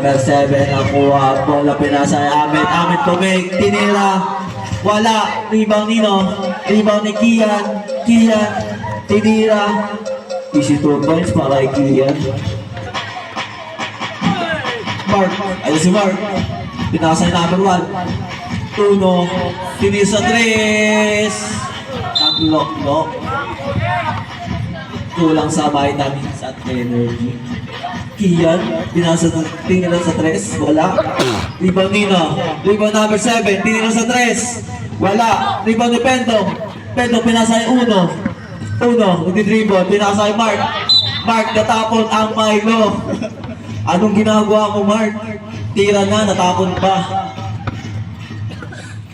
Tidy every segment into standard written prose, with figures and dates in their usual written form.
Number 7, nakuha. Bola pinasa kay Ahmed. Ahmed tumig. Tinira. Wala. Rebound Nino. Rebound ni Kian. Kian. Tinira. Easy 2 points para kay Kian. Mark. Ayun si Mark. Pinasa ni number 1. Tuno. Tinira sa 3. Nag-lock-lock. Kulang sa vitamins at energy. Kian, tinira sa 3, wala. Rebound Nino, rebound number 7, tinira sa 3, wala. Rebound ni Pendong, Pendong pinasa yung Uno, nagdi-dribble, pinasa yung Mark. Mark, natapon ang Milo. Anong ginagawa mo, Mark? Tira na, natapon pa.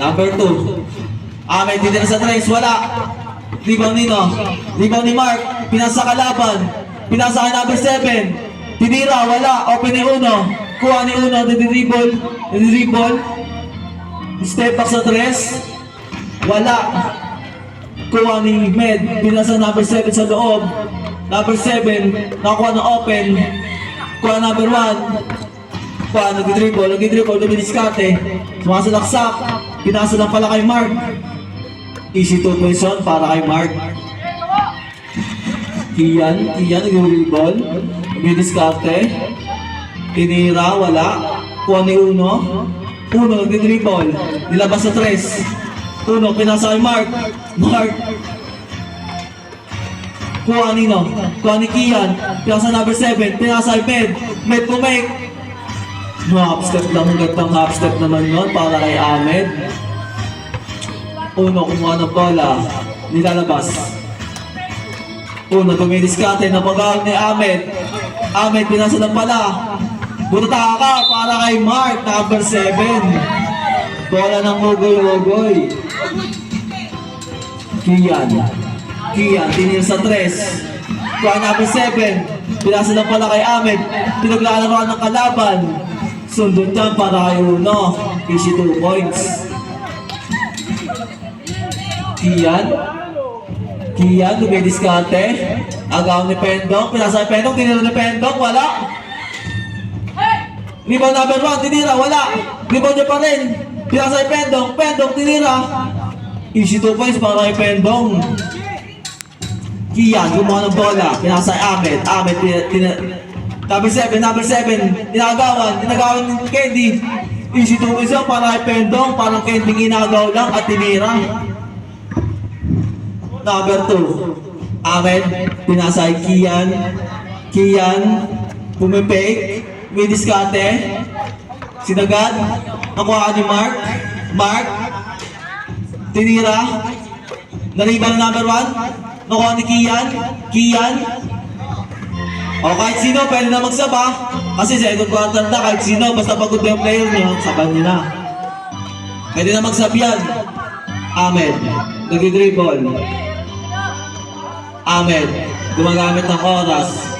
Number 2, Ahmed, tinira sa 3, wala. Rebound Nino, rebound ni Mark, pinasa kalaban, pinasa kay number 7, tinira, wala, open ni Uno, kuha ni Uno, nadi-dribble, step back sa 3, wala, kuha ni Med, pinasa number 7 sa loob, number 7, nakuha na open, kuha number 1, kuha, nag-dribble, dumidiskate, sumasalaksak, pinasa lang pala kay Mark. Easy 2 points on para kay Mark. Kian, nag-dribble, nag-diskarte, tinira, wala, kuha ni Uno, nag-dribble, nilabas sa 3, Uno, pinasa kay Mark, kuha Nino, kuha ni Kian, pinasa number 7, pinasa kay Med pumake, half-step lang, gandang half-step naman yun para kay Ahmed. Uno, kumuha ng bola, nilalabas. Uno, dumidiskate, napagawa ni Ahmed. Ahmed, pinasa lang pala. Bunata ka para kay Mark, number 7. Bola ng Ugoy. Kian, tinir sa 3. Kuha number 7. Pinasa lang pala kay Ahmed. Pinaglalaroan ng kalaban. Sundot yan para kay Uno. Easy 2 points. Kian, dumidiskarte. Agaw ni Pendong, pinasa ni Pendong, tinira ni Pendong, wala. Rebound number 1, tinira, wala. Rebound niya pa rin. Pinasa ni Pendong, tinira. Easy 2 points para kay Pendong. Kian, gumawa ng bola, pinasa ni Ahmed, number 7, inagawan ni Candy. Easy 2 points para kay Pendong, parang Candy ginagaw lang at tinira. Number 2, Ahmed, pinasa kay Kian, pumipake, may diskate, sinagad, nakuha ni Mark, tinira, nariban number 1, nakuha ni Kian, o kahit sino, pwede na magsaba, kasi sa ikot quarter na, kahit sino, basta pagod na yung player niyo, saban niyo na. Pwede na magsabihan. Ahmed, nag-dribble. Ahmed, gumagamit ng oras.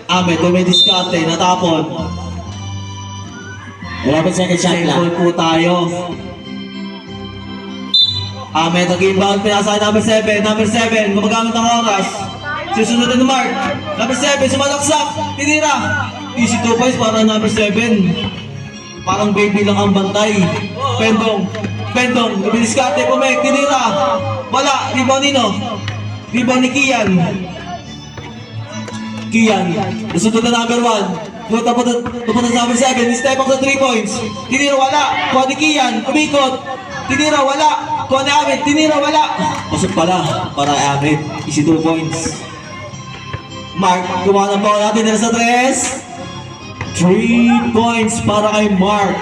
Ahmed, dumidiskarte, natapon. 11 seconds shot lang. Ball po tayo. Ahmed, nag-inbound, pinasa number 7, gumagamit ng oras. Susunod na ni Mark. Number 7, sumalaksak, tinira. Easy 2 points para number 7. Parang baby lang ang bantay. Pendong, dumidiskarte, pumake, tinira. Wala, rebound Nino. Rebound ni Kian, nasunod na number 1. Tupunta sa number 7, step up sa 3 points. Tinira, wala. Kuha ni Kian, umikot. Tinira, wala. Kuha ni Ahmed, tinira, wala. Pasok pala, para Ahmed. Easy 2 points. Mark, gumawa ng bola, tinira sa 3. 3 points para kay Mark.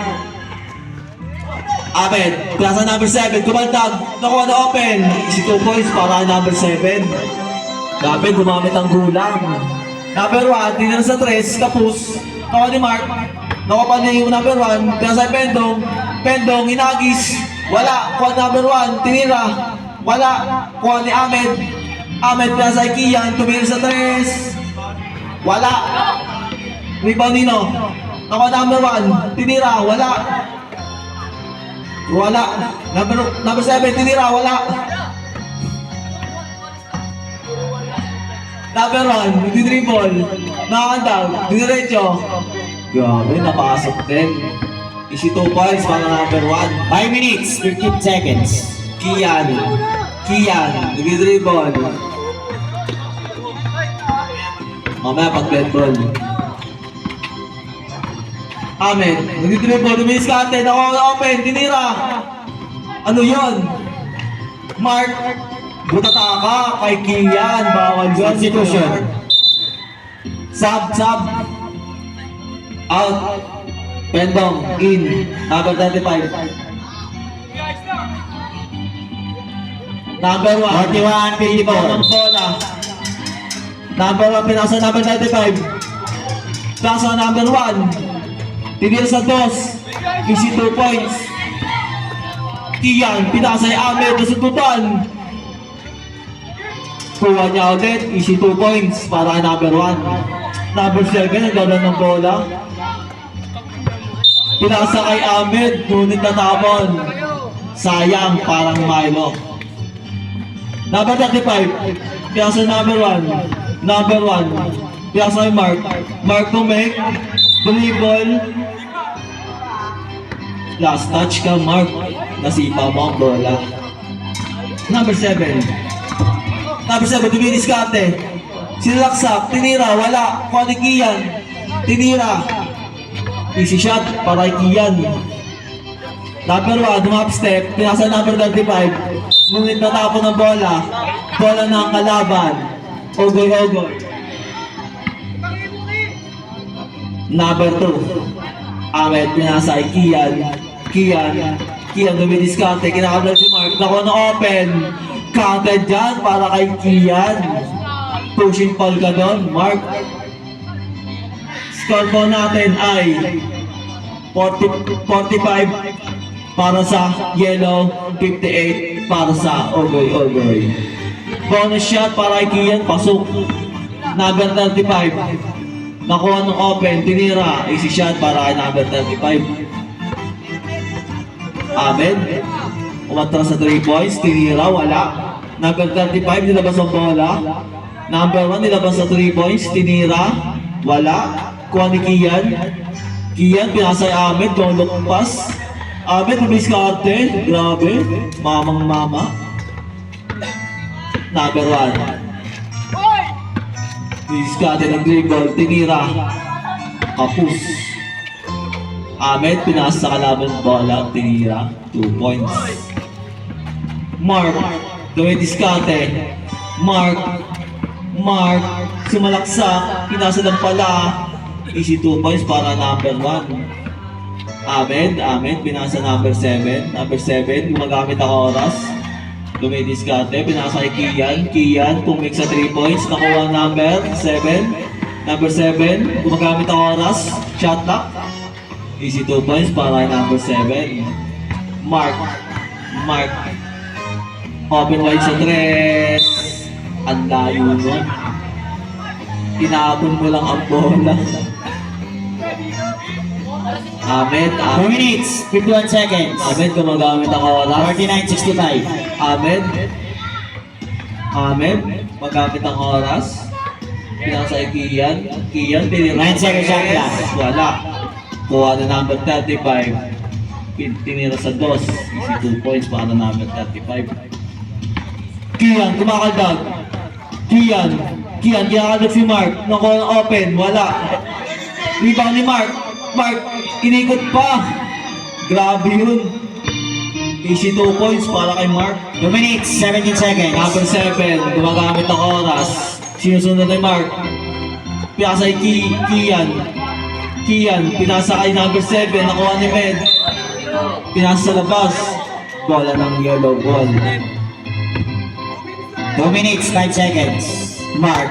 Ahmed, klasa number 7, kumandag, nakuha na open. Easy 2 points para number 7. Dapat gumamit ang gulang. Number 1, tinira sa 3, kapus. Nakuha ni Mark, nakuha pa niya yung number 1, pinasa Pendong, inagis. Wala, kuha number 1, tinira. Wala, kuha ni Ahmed, pinasa Kian, tumira sa 3. Wala. Rebound Nino, nakuha number 1, tinira, wala. Number 7, tinira, wala. Number 1, nagdi-dribble. Nakakandag, didiretso. Grabe, napasok din. Easy 2 points para number 1. 5 minutes, 15 seconds. Kian, nagdi-dribble. Mamaya pag-dead ball. Amen, nagdi-dribble, luminis ka ate, open, tinira. Ano yun? Mark, butata ka kay Kian, bawal yun. Substitution. Sub. Out. Pendong, in. Number 35. Number 1. 41, 54. Ng bola. Number 1, pinasa number 35. Pinasa number 1. Tinira sa 2. Easy 2 points. Kian, pinasa ni Ahmed sa tutan. Kuha niya ulit. Easy 2 points para kay number 1. Number 7, nagdala ng bola. Pinasa kay Ahmed, ngunit natapon. Sayang, parang Milo. Number 35, pinasa number 1. Number 1, pinasa kay Mark. Mark to make, dribble. Last touch ka, Mark. Nasipa mo ang bola. Number 7. Number 7, dumidiskarte. Sinilaksak, tinira, wala. Kuha ni Kian. Tinira. Easy shot para kay Kian. Number 1, dumap step. Pinasa number 35. Ngunit natapon ng bola. Bola ng kalaban. Ogoy. Number 2. Ahmed, pinasa kay Kian, dumidiskarte. Kinakablag si Mark. Nakuha na open. Counter dyan para kay Kian. Pushing foul ka doon, Mark. Score po natin ay 45 para sa yellow, 58 para sa Ogoy. Bonus shot para kay Kian, pasok. Number 35. Nakuha ng open, tinira. Easy shot para kay number 35. Ahmed. Umatras sa 3 points, tinira, wala. Number 35, nilabas ang bola. Number 1, nilabas sa 3 points, tinira, wala. Kuha ni Kian. Kian, pinasa kay Ahmed, dolok pass. Ahmed, mabilis ka ate. Grabe, mamang mama. Number 1. Mabilis ka ate ng dribble, tinira. Kapus. Ahmed, pinasa sa kalaban bola, tinira, 2 points. Mark, dumidiskarte. Mark, sumalaksak, pinasa lang pala. Easy 2 points para number 1. Ahmed, pinasa number 7. Number 7, gumagamit ang oras. Dumidiskarte, pinasa kay Kian, pumik sa 3 points. Nakuha number 7. Number 7, gumagamit ang oras. Shot lock. Easy 2 points para number 7. Mark. Open wide sa 3. Ang layo nun. Tinapon mo lang ang bola. Ahmed. 2 minutes, 51 seconds. Ahmed, gumagamit ang oras. 49-65. Ahmed, magamit ang oras. Pinasa kay Kian, tinira. 9 seconds shot clock. Wala. Kuha na number 35. Tinira sa 2. Easy 2 points para number 35. Kian, kumakaldag. Kian, kinakaldag si Mark. Nakuha ng open, wala. Rebound ni Mark, inikot pa. Grabe yun. Easy 2 points para kay Mark. 2 minutes, 17 seconds. Number 7, gumagamit ng oras. Sinusunod ni Mark. Pinasa kay Kian, pinasa kay number 7, nakuha ni Med. Pinasa sa labas. Bola ng yellow ball. 2 minutes, 5 seconds. Mark,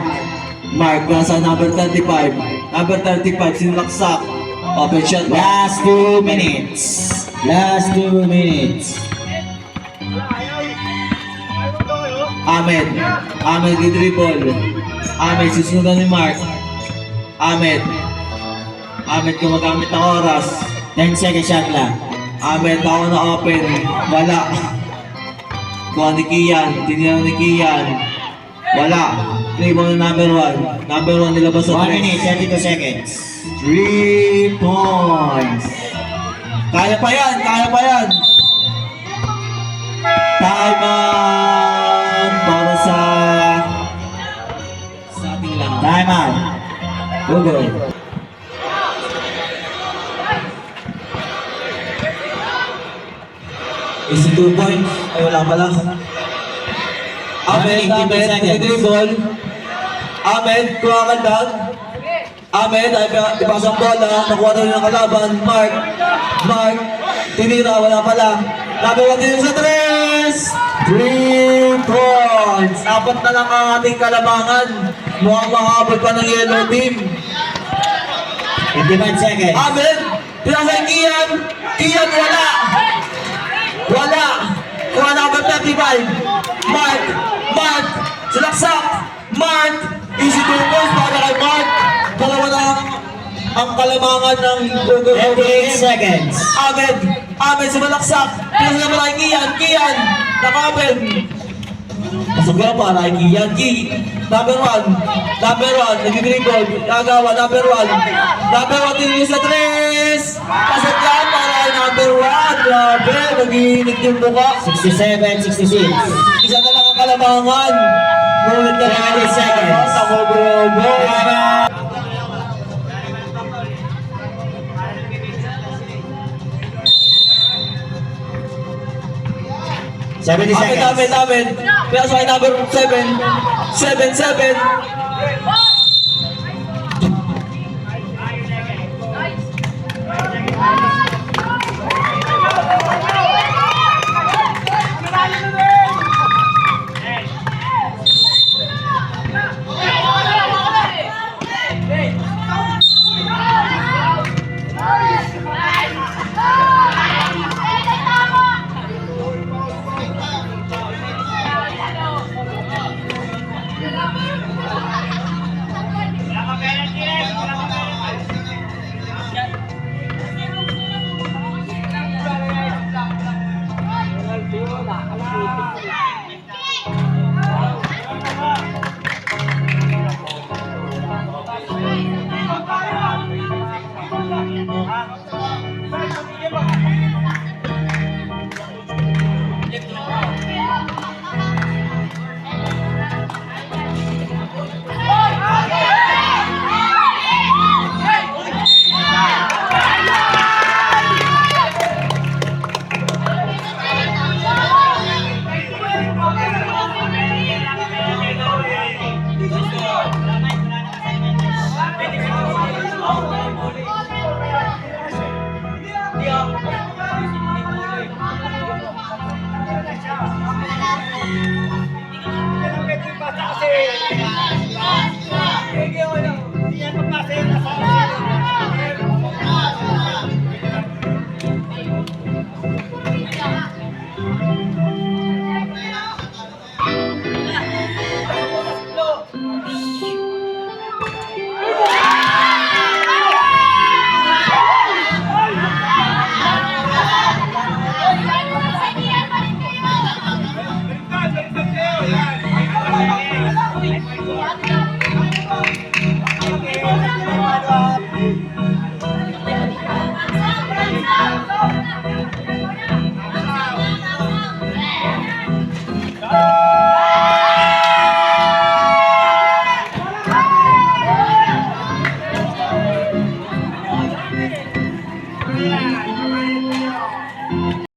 nasa number 35. Number 35, sinlaksak. Open shot. Last 2 minutes. Last 2 minutes. Ahmed, di-dribble. Ahmed, susunod ni Mark. Ahmed, gumagamit ng oras. 10 seconds shot lang. Ahmed, ako na open. Wala. Kuha ni Kian, tinira ni Kian. Wala. 3 points number 1. Number 1 nilabas sa 1 3. minute, 32 seconds. 3 points. Kaya pa yan, kaya pa yan. Time out para sa ating lahat. Time out. Google. Is it 2 points? Ay, wala pala. Ahmed, 15 seconds. dribble. Ahmed, kumakandag. Ahmed, ay ipasang bola. Nakuha na rin ang kalaban. Mark, tinira, wala pala. Nagawa din sa 3 points. 4 na lang ang ating kalamangan. Mukhang mahabol pa ng yellow team. 55 seconds. Ahmed, pinasay Kian. Kian, wala. Wala. Kuha number 35. Mark, silaksak. Mark, easy 2 points para kay Mark. Dalawa na ang kalamangan ng Google 58 seconds. Ahmed, sumalaksak. Pinasay naman kay Kian. Nakapin. Pasok lang para kay Kian. Number 1, nag-dribble, gagawa, number 1, tinigil sa 3, pasok yan para kay number 1, grabe, nag-iinit yung buka. 67, 66. Isa na lang ang kalamangan. Ngunit na 30 seconds. Sa Mogrogo. 70 seconds. Ahmed. Kaya sa number 7, 7. Yeah.